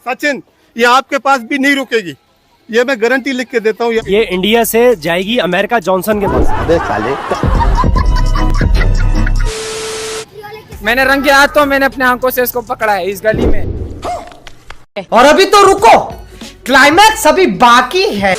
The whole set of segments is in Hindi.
सचिन, ये आपके पास भी नहीं रुकेगी, ये मैं गारंटी लिख के देता हूँ। ये इंडिया से जाएगी अमेरिका जॉनसन के पास। अबे साले, मैंने रंगे हाथ तो मैंने अपने आंखों से इसको पकड़ा है इस गली में। और अभी तो रुको, क्लाइमैक्स अभी बाकी है।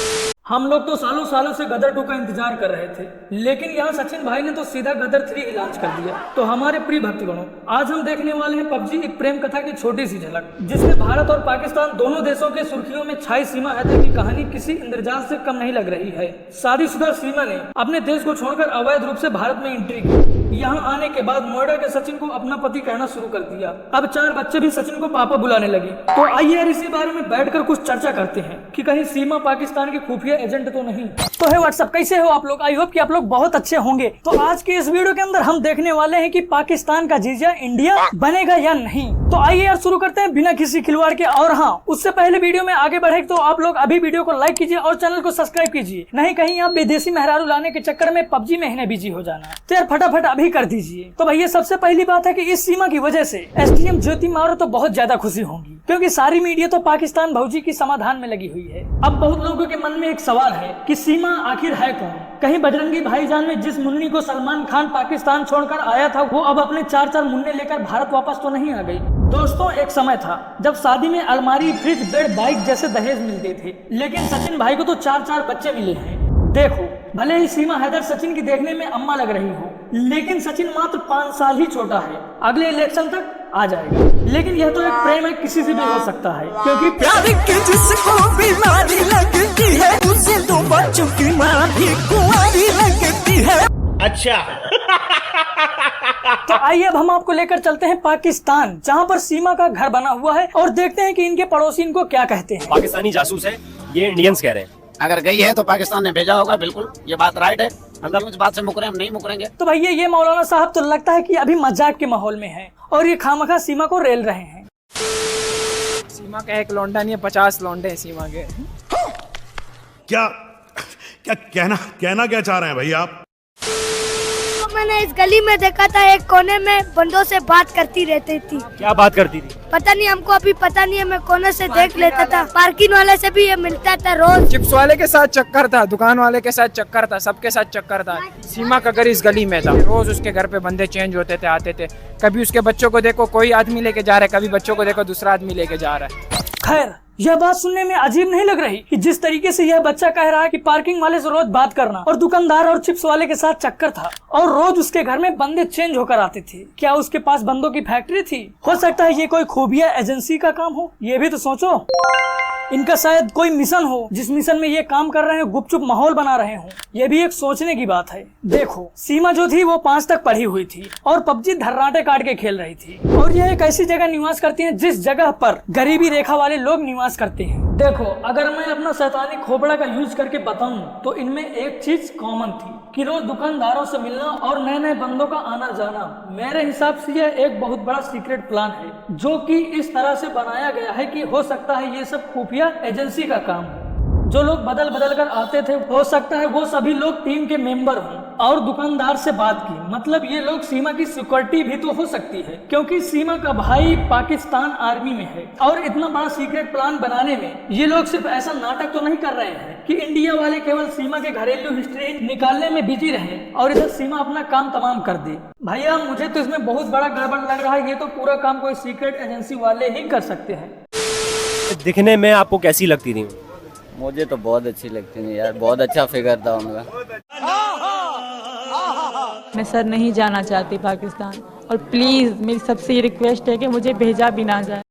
हम लोग तो सालों सालों से गदर 2 का इंतजार कर रहे थे, लेकिन यहाँ सचिन भाई ने तो सीधा गदर 3 ही लॉन्च कर दिया। तो हमारे प्रिय भक्तगणों, आज हम देखने वाले हैं पबजी एक प्रेम कथा की छोटी सी झलक, जिसमें भारत और पाकिस्तान दोनों देशों के सुर्खियों में छाई सीमा हैदर की कहानी किसी इंद्रजाल से कम नहीं लग रही है। शादीशुदा सीमा ने अपने देश को छोड़कर अवैध रूप से भारत में एंट्री की। यहाँ आने के बाद नोएडा के सचिन को अपना पति कहना शुरू कर दिया। अब 4 बच्चे भी सचिन को पापा बुलाने लगे। तो आइए यार इसी बारे में बैठकर कुछ चर्चा करते हैं कि कहीं सीमा पाकिस्तान की खुफिया एजेंट तो नहीं। तो है व्हाट्सअप, कैसे हो आप लोग? आई होप कि आप लोग बहुत अच्छे होंगे। तो आज के इस वीडियो के अंदर हम देखने वाले हैं कि पाकिस्तान का जीजा इंडिया बनेगा या नहीं। तो आइए यार शुरू करते हैं बिना किसी खिलवाड़ के। और हाँ, उससे पहले वीडियो में आगे बढ़े तो आप लोग अभी वीडियो को लाइक कीजिए और चैनल को सब्सक्राइब कीजिए, नहीं कहीं आप विदेशी मेहरारू लाने के चक्कर में पबजी में ही बिजी हो जाना। तो यार फटाफट अभी कर दीजिए। तो भैया सबसे पहली बात है कि इस सीमा की वजह से एसडीएम ज्योति मारो तो बहुत ज्यादा खुशी होंगी, क्योंकि सारी मीडिया तो पाकिस्तान भौजी की समाधान में लगी हुई है। अब बहुत लोगों के मन में एक सवाल है कि सीमा आखिर है कौन? कहीं बजरंगी भाईजान में जिस मुन्नी को सलमान खान पाकिस्तान छोड़कर आया था, वो अब अपने 4 मुन्ने लेकर भारत वापस तो नहीं आ गई? दोस्तों, एक समय था जब शादी में अलमारी, फ्रिज, बेड, बाइक जैसे दहेज मिलते थे, लेकिन सचिन भाई को तो 4 बच्चे मिले हैं। देखो, भले ही सीमा हैदर सचिन की देखने में अम्मा लग रही हो, लेकिन सचिन मात्र 5 साल ही छोटा है। अगले इलेक्शन तक आ जाएगा। लेकिन यह तो एक प्रेम है, किसी से भी हो सकता है, क्योंकि प्यार की जिसको बीमारी लगती है, उसे 2 बच्चों की माँ भी कुंवारी लगती है। अच्छा। तो आइए अब हम आपको लेकर चलते हैं पाकिस्तान, जहाँ पर सीमा का घर बना हुआ है, और देखते हैं कि इनके पड़ोसी इनको क्या कहते हैं। पाकिस्तानी जासूस है, ये इंडियंस कह रहे हैं। अगर गई है तो पाकिस्तान ने भेजा होगा, बिल्कुल ये बात राइट है। मतलब उस बात से मुकरे हम नहीं मुकरेंगे। तो भैया ये मौलाना साहब तो लगता है कि अभी मजाक के माहौल में है और ये खामखा सीमा को रेल रहे हैं। सीमा का एक लौंडा नहीं है, 50 लौंडे हैं सीमा के। क्या क्या कहना क्या चाह रहे हैं भाई आप? तो मैंने इस गली में देखा था, एक कोने में बंदों से बात करती रहती थी। क्या बात करती थी? पता नहीं, हमको अभी पता नहीं है। मैं कोने से देख लेता था। पार्किंग वाले से भी ये मिलता था रोज। चिप्स वाले के साथ चक्कर था, दुकान वाले के साथ चक्कर था, सबके साथ चक्कर था। सीमा का घर इस गली में था। रोज उसके घर पे बंदे चेंज होते थे, आते थे। कभी उसके बच्चों को देखो कोई आदमी लेके जा रहा है, कभी बच्चों को देखो दूसरा आदमी लेके जा रहा है। खैर, यह बात सुनने में अजीब नहीं लग रही कि जिस तरीके से यह बच्चा कह रहा है कि पार्किंग वाले से रोज बात करना और दुकानदार और चिप्स वाले के साथ चक्कर था और रोज उसके घर में बंदे चेंज होकर आते थे। क्या उसके पास बंदों की फैक्ट्री थी? हो सकता है ये कोई खुफिया एजेंसी का काम हो। ये भी तो सोचो, इनका शायद कोई मिशन हो, जिस मिशन में ये काम कर रहे हैं गुपचुप माहौल बना रहे हो। ये भी एक सोचने की बात है। देखो, सीमा जो थी वो 5 तक पढ़ी हुई थी और पबजी धर्राटे काट के खेल रही थी, और यह एक ऐसी जगह निवास करती है जिस जगह पर गरीबी रेखा वाले लोग निवास करते हैं। देखो, अगर मैं अपना शैतानी खोपड़ा का यूज करके बताऊं तो इनमें एक चीज कॉमन थी कि रोज दुकानदारों से मिलना और नए नए बंदों का आना जाना। मेरे हिसाब से यह एक बहुत बड़ा सीक्रेट प्लान है, जो कि इस तरह से बनाया गया है कि हो सकता है ये सब खुफिया एजेंसी का काम हो। जो लोग बदल बदल कर आते थे, हो सकता है वो सभी लोग टीम के मेंबर हों और दुकानदार से बात की। मतलब ये लोग सीमा की सिक्योरिटी भी तो हो सकती है, क्योंकि सीमा का भाई पाकिस्तान आर्मी में है। और इतना बड़ा सीक्रेट प्लान बनाने में ये लोग सिर्फ ऐसा नाटक तो नहीं कर रहे हैं कि इंडिया वाले केवल सीमा के घरेलू हिस्ट्री निकालने में बिजी रहे और इधर सीमा अपना काम तमाम कर दे। भैया, मुझे तो इसमें बहुत बड़ा गड़बड़ लग रहा है। ये तो पूरा काम कोई सीक्रेट एजेंसी वाले ही कर सकते हैं। दिखने में आपको कैसी लगती थी? मुझे तो बहुत अच्छी लगती है यार, बहुत अच्छा फिगर था उनका। मैं सर नहीं जाना चाहती पाकिस्तान, और प्लीज मेरी सबसे ये रिक्वेस्ट है कि मुझे भेजा भी ना जाए।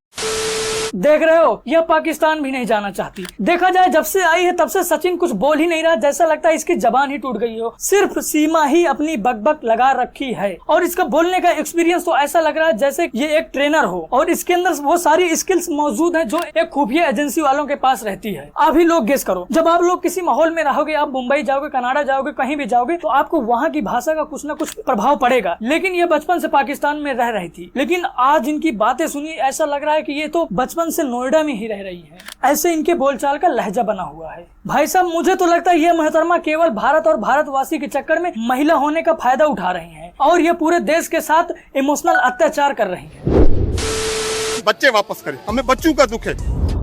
देख रहे हो, यह पाकिस्तान भी नहीं जाना चाहती। देखा जाए जब से आई है तब से सचिन कुछ बोल ही नहीं रहा, जैसा लगता है इसकी जबान ही टूट गई हो। सिर्फ सीमा ही अपनी बकबक लगा रखी है और इसका बोलने का एक्सपीरियंस तो ऐसा लग रहा है जैसे ये एक ट्रेनर हो और इसके अंदर वो सारी स्किल्स मौजूद हैं जो एक खुफिया एजेंसी वालों के पास रहती है। आप ही लोग गेस करो, जब आप लोग किसी माहौल में रहोगे, आप मुंबई जाओगे, कनाडा जाओगे, कहीं भी जाओगे, तो आपको वहाँ की भाषा का कुछ न कुछ प्रभाव पड़ेगा। लेकिन ये बचपन से पाकिस्तान में रह रही थी, लेकिन आज इनकी बातें सुनी ऐसा लग रहा है कि ये तो बचपन से नोएडा में ही रह रही है। ऐसे इनके बोलचाल का लहजा बना हुआ है। भाई साहब, मुझे तो लगता है ये मोहतरमा केवल भारत और भारतवासी के चक्कर में महिला होने का फायदा उठा रही हैं और ये पूरे देश के साथ इमोशनल अत्याचार कर रही हैं। बच्चे वापस करें, हमें बच्चों का दुख है।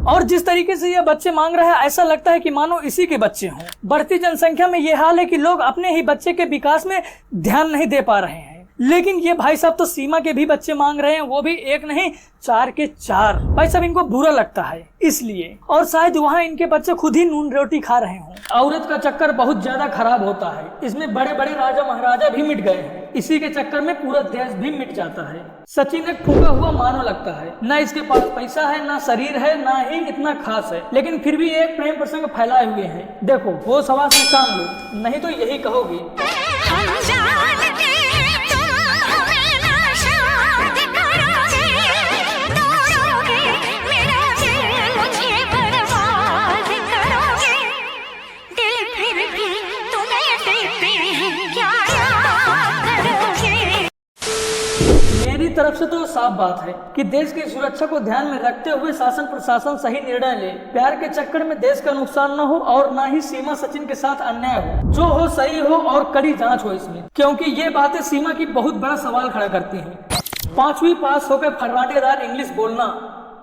और जिस तरीके से ये बच्चे मांग रहा है ऐसा लगता है कि मानो इसी के बच्चे हों। बढ़ती जनसंख्या में ये हाल है कि लोग अपने ही बच्चे के विकास में ध्यान नहीं दे पा रहे हैं, लेकिन ये भाई साहब तो सीमा के भी बच्चे मांग रहे हैं, वो भी एक नहीं 4 के 4। भाई साहब इनको बुरा लगता है इसलिए, और शायद वहाँ इनके बच्चे खुद ही नून रोटी खा रहे हों। औरत का चक्कर बहुत ज्यादा खराब होता है, इसमें बड़े बड़े राजा महाराजा भी मिट गए हैं, इसी के चक्कर में पूरा देश भी मिट जाता है। सचिन एक फूका हुआ मानो लगता है, ना इसके पास पैसा है, ना शरीर है, ना ही इतना खास है, लेकिन फिर भी एक प्रेम प्रसंग फैलाए हुए हैं। देखो वो सवाल से काम लो, नहीं तो यही कहोगे। मेरी तरफ से तो साफ बात है कि देश की सुरक्षा को ध्यान में रखते हुए शासन प्रशासन सही निर्णय ले, प्यार के चक्कर में देश का नुकसान न हो और न ही सीमा सचिन के साथ अन्याय हो, जो हो सही हो और कड़ी जांच हो इसमें, क्योंकि ये बातें सीमा की बहुत बड़ा सवाल खड़ा करती हैं। 5वीं पास होकर फर्राटेदार इंग्लिश बोलना,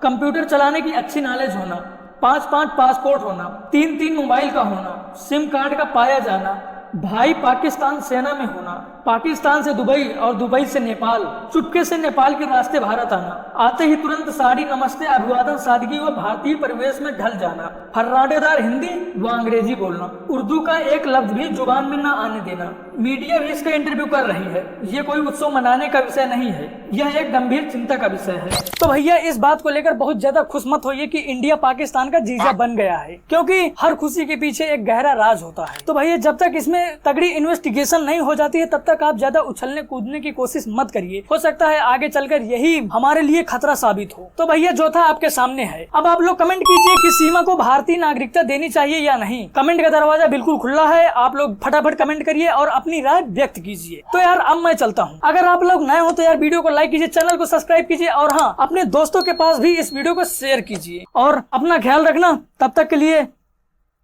कंप्यूटर चलाने की अच्छी नॉलेज होना, 5-5 पासपोर्ट होना, 3-3 मोबाइल का होना, सिम कार्ड का पाया जाना, भाई पाकिस्तान सेना में होना, पाकिस्तान से दुबई और दुबई से नेपाल, चुपके से नेपाल के रास्ते भारत आना, आते ही तुरंत साड़ी नमस्ते अभिवादन सादगी व भारतीय परिवेश में ढल जाना, फर्राटेदार हिंदी व अंग्रेजी बोलना, उर्दू का एक लफ्ज भी जुबान में न आने देना। मीडिया भी इसका इंटरव्यू कर रही है, ये कोई उत्सव मनाने का विषय नहीं है, यह एक गंभीर चिंता का विषय है। तो भैया इस बात को लेकर बहुत ज्यादा खुश मत होइए कि इंडिया पाकिस्तान का जीजा बन गया है, क्योंकि हर खुशी के पीछे एक गहरा राज होता है। तो भैया जब तक इसमें तगड़ी इन्वेस्टिगेशन नहीं हो जाती है तब तक आप ज्यादा उछलने कूदने की कोशिश मत करिए, हो सकता है आगे चलकर यही हमारे लिए खतरा साबित हो। तो भैया जो था आपके सामने है, अब आप लोग कमेंट कीजिए कि सीमा को भारतीय नागरिकता देनी चाहिए या नहीं। कमेंट का दरवाजा बिल्कुल खुला है, आप लोग फटाफट कमेंट करिए और अपनी राय व्यक्त कीजिए। तो यार अब मैं चलता हूँ, अगर आप लोग नए हो तो यार वीडियो को लाइक कीजिए, चैनल को सब्सक्राइब कीजिए और हाँ अपने दोस्तों के पास भी इस वीडियो को शेयर कीजिए और अपना ख्याल रखना। तब तक के लिए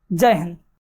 जय हिंद।